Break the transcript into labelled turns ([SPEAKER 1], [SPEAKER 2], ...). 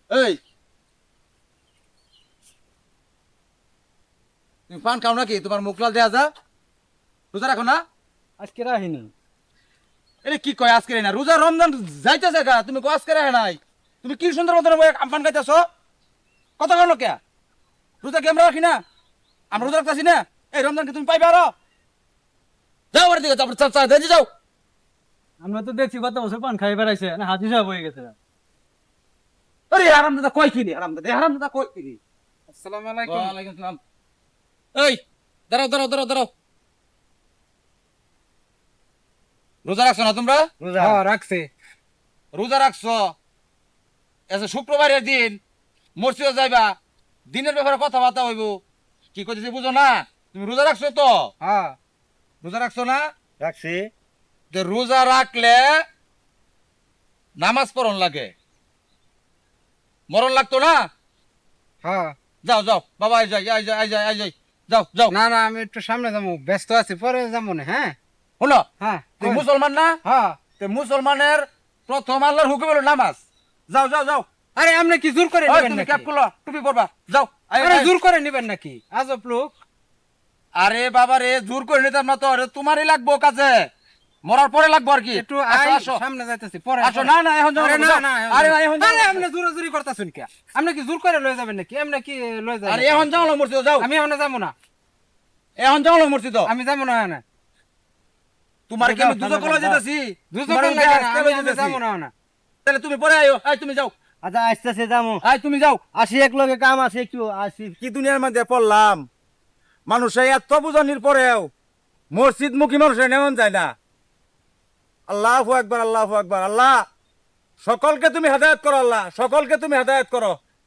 [SPEAKER 1] এই তুমি পান খাও নাকি? তোমার মুখ লাল দেয়া যা। রোজা রাখো না?
[SPEAKER 2] আজকে রাখিনি।
[SPEAKER 1] এরে কি কয় আজকে না? রোজা রমজান যাইতেছে গা, তুমি কো আজকে রাখে নাই? তুমি কি সুন্দর মতন পান খাইতেছ? কত কারণ কে? রোজা কি আমরা রাখি না? আমরা রোজা রাখতেছি না? এই রমজান কি তুমি পাইবে আরো? যাও ওর দিকে, তারপর চা দিয়ে যাও।
[SPEAKER 2] আমরা তো দেখছি গত বছর পান খাই বেড়াইছে না, হাতি সাহেব হয়ে গেছে।
[SPEAKER 1] আরে হারামদাদা কই কি রে? হারামদাদা কই কি রে?
[SPEAKER 2] আসসালামু আলাইকুম।
[SPEAKER 1] ওয়ালাইকুম সালাম। এই দাঁড়াও দাঁড়াও দাঁড়াও দাঁড়াও। রোজা রাখছো না তোমরা?
[SPEAKER 2] হ্যাঁ রাখছে।
[SPEAKER 1] রোজা রাখছো, এসে শুক্রবারের দিন মসজিদে যাইবা, দিনের ব্যাপারে কথাবার্তা হইব। কি করতেছি বুঝো না? তুমি রোজা রাখছো তো?
[SPEAKER 2] হ্যাঁ
[SPEAKER 1] রোজা রাখছো না?
[SPEAKER 3] রাখছি।
[SPEAKER 1] যে রোজা রাখলে নামাজ পড়ন লাগে, মরণ লাগতো না?
[SPEAKER 2] হ্যাঁ।
[SPEAKER 1] যাও যাও বাবা, আই যাই আই যাই আই যাই আই যাই, যাও যাও।
[SPEAKER 2] না না, আমি একটু সামনে যাবো, ব্যস্ত আছি, পরে যাবো না। হ্যাঁ
[SPEAKER 1] হলো
[SPEAKER 2] হ্যাঁ
[SPEAKER 1] তুই মুসলমান না?
[SPEAKER 2] হ্যাঁ।
[SPEAKER 1] তে মুসলমানের প্রথম আল্লাহর হুকুম হলো নামাজ। যাও যাও যাও।
[SPEAKER 2] আরে আপনি কি জোর করে
[SPEAKER 1] ওই,
[SPEAKER 2] নেবেন
[SPEAKER 1] তুমি
[SPEAKER 2] নাকি?
[SPEAKER 1] ক্যাপ খুলো, টুপি পরবা, যাও। আয়,
[SPEAKER 2] আরে
[SPEAKER 1] আয়।
[SPEAKER 2] জোর করে নেবেন নাকি? আজব লোক।
[SPEAKER 1] আরে বাবা রে, জোর করে নিতাম না তো, আরে তোমারই লাগবো কাজে, মরার পরে লাগবো আর কি।
[SPEAKER 2] একটু
[SPEAKER 1] আসো
[SPEAKER 2] আয়,
[SPEAKER 1] আসো
[SPEAKER 2] সামনে যাইতেছি, পরে
[SPEAKER 1] আসো। না না এখন যাও
[SPEAKER 2] আরে
[SPEAKER 1] না,
[SPEAKER 2] না
[SPEAKER 1] যাও।
[SPEAKER 2] না,
[SPEAKER 1] আরে না এখন যাও
[SPEAKER 2] আরে
[SPEAKER 1] না।
[SPEAKER 2] আপনি জোরাজুরি করতেছেন কে? আপনি কি জোর করে লয়ে যাবেন নাকি? আপনি কি লয়ে যাবেন?
[SPEAKER 1] আরে এখন যাও না মসজিদে, যাও।
[SPEAKER 2] আমি এখন যাবো না।
[SPEAKER 1] এখন যাও না মসজিদে।
[SPEAKER 2] আমি যাবো না না।
[SPEAKER 1] তোমার কি আমি দুজক লয়ে যেতেছি? তোমার
[SPEAKER 2] দুজনের
[SPEAKER 1] আমি
[SPEAKER 2] লাগে না,
[SPEAKER 1] আজকে
[SPEAKER 2] আমি
[SPEAKER 1] লয়ে
[SPEAKER 2] এখন
[SPEAKER 1] যেতেছি।
[SPEAKER 2] যাবো না না।
[SPEAKER 1] তাহলে তুমি পরে আইও। আয় তুমি যাও।
[SPEAKER 3] আচ্ছা আসতেছে যাবো।
[SPEAKER 1] আয় তুমি যাও।
[SPEAKER 3] আসি এক লগে কাম আছে একটু আসি।
[SPEAKER 1] কি দুনিয়ার মধ্যে পড়লাম, মানুষে এত বুঝানির পরেও মসজিদ মুখী মানুষের নেমন যায় না। আল্লাহু আকবার, আল্লাহু আকবার। আল্লাহ সকলকে তুমি হেদায়েত করো, আল্লাহ সকলকে তুমি হেদায়েত করো।